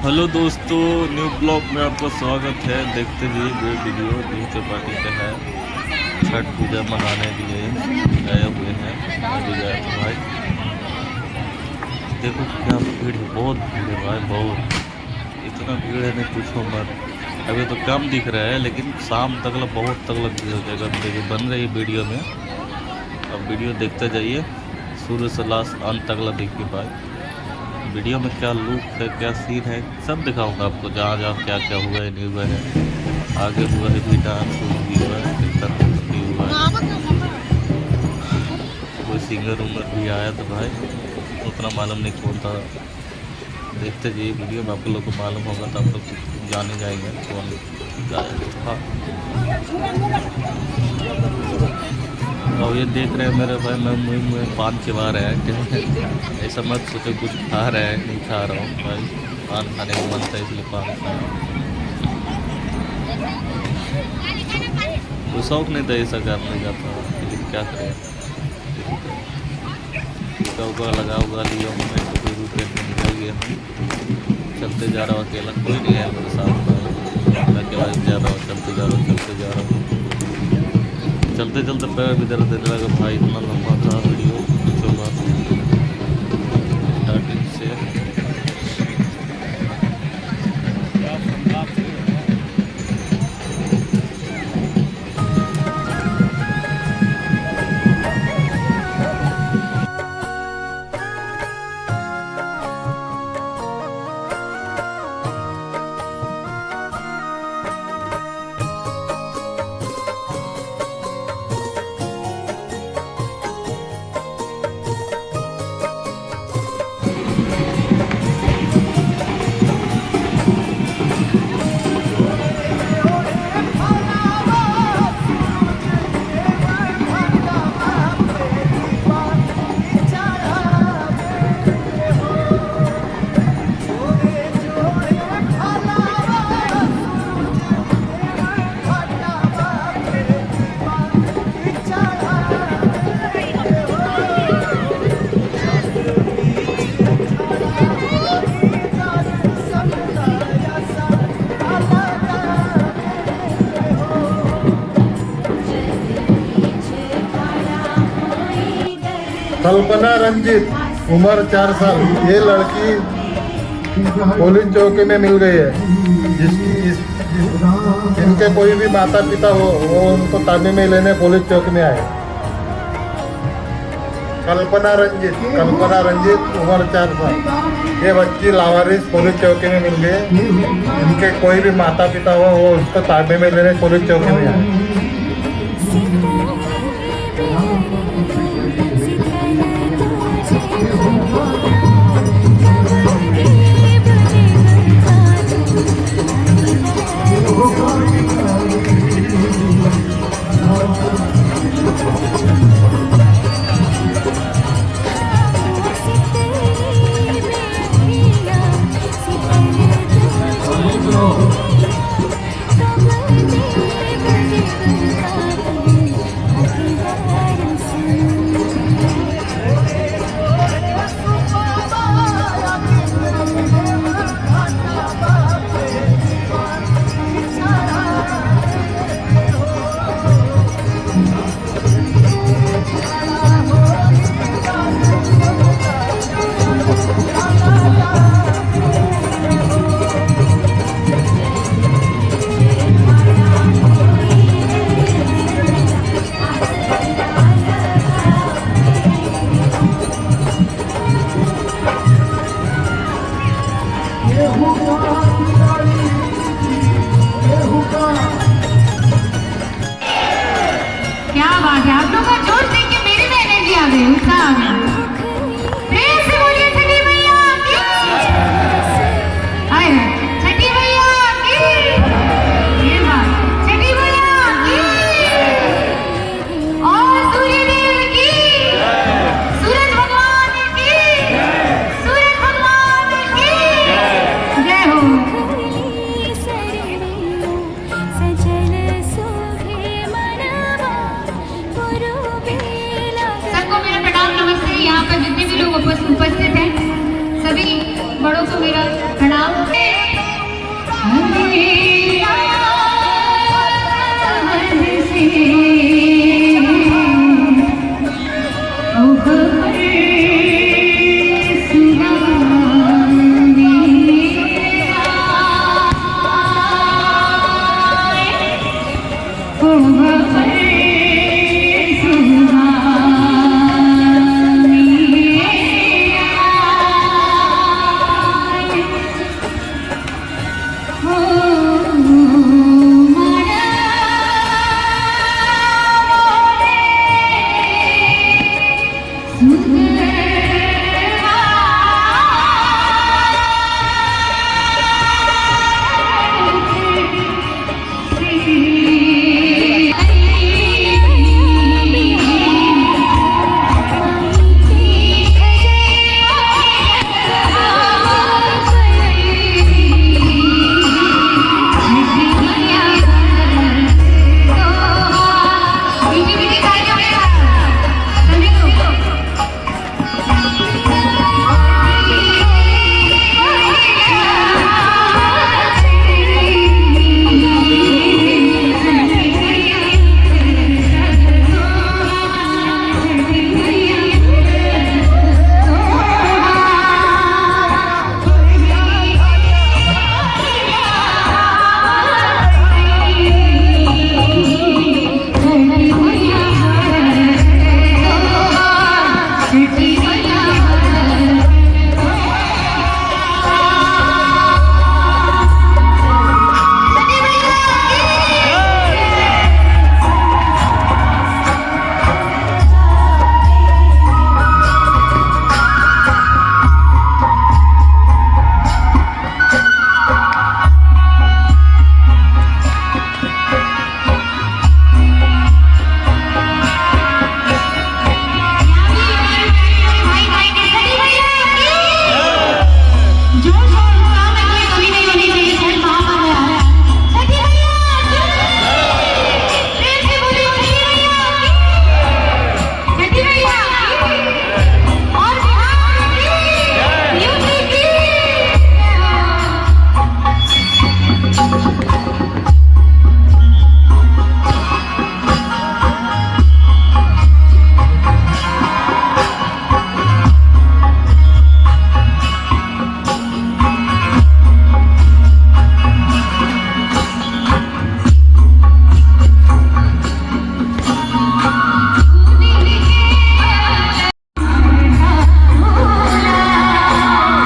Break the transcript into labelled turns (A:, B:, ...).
A: Hello दोस्तों, new blog में आपका स्वागत है। देखते हुए वो वीडियो न्यू चौपाटी पे है। छठ पूजा मनाने के लिए गए हुए हैं। अभी गए तो भाई देखो क्या भीड़ है, बहुत भीड़ है भाई, बहुत। इतना भीड़ है नहीं पूछो मत। अभी तो कम दिख रहा है लेकिन शाम तक बहुत तक भीड़ हो जाएगा। देखिए बन रही है वीडियो में, अब वीडियो देखते जाइए शुरू से लास्ट अंत तक देखिए भाई। वीडियो में क्या लुक है, क्या सीन है, सब दिखाऊंगा आपको। जहाँ जहाँ क्या क्या हुआ है, नहीं हुआ है, आगे हुआ है भी, डांस भी हुआ है, कीर्तन भी हुआ है, कोई सिंगर उंगर भी आया तो भाई उतना मालूम नहीं कौन था। देखते जाइए वीडियो में, आप लोग को मालूम होगा तो आप लोग जाने जाएंगे कौन गाया था। और ये देख रहे हैं मेरे भाई, मैं मुँह में पान चिबा रहे हैं। ऐसा मत सोचो कुछ खा रहे हैं, नहीं खा रहा हूँ भाई। पान खाने का मन था इसलिए पान खाया। तो शौक नहीं था ऐसा करने का था, लेकिन क्या करें। टीका उका लगा हुआ लिया मैं तो कोई रुपये में निकल गया हूँ। चलते जा रहा हूँ अकेला, कोई नहीं है मेरे साथ भाई। मैं अकेला जा रहा हूँ, चलते जा रहा हूँ, चलते जा रहा हूँ। चलते चलते पैर भी दर्द देने लगा भाई। इतना लंबा था वीडियो, पूछो बात स्टार्टिंग से।
B: कल्पना रंजित, उम्र 4 साल। ये लड़की पुलिस चौकी में मिल गई है। जिनके कोई भी माता पिता हो वो उनको ताबे में लेने पुलिस चौकी में आए। कल्पना रंजित उम्र 4 साल। ये बच्ची लावारिस पुलिस चौकी में मिल गई। जिनके कोई भी माता पिता हो वो उसको ताबे में लेने पुलिस चौकी में आए।
C: क्या बात है, आप लोग का जोश देख के मेरी भी एनर्जी आ गई।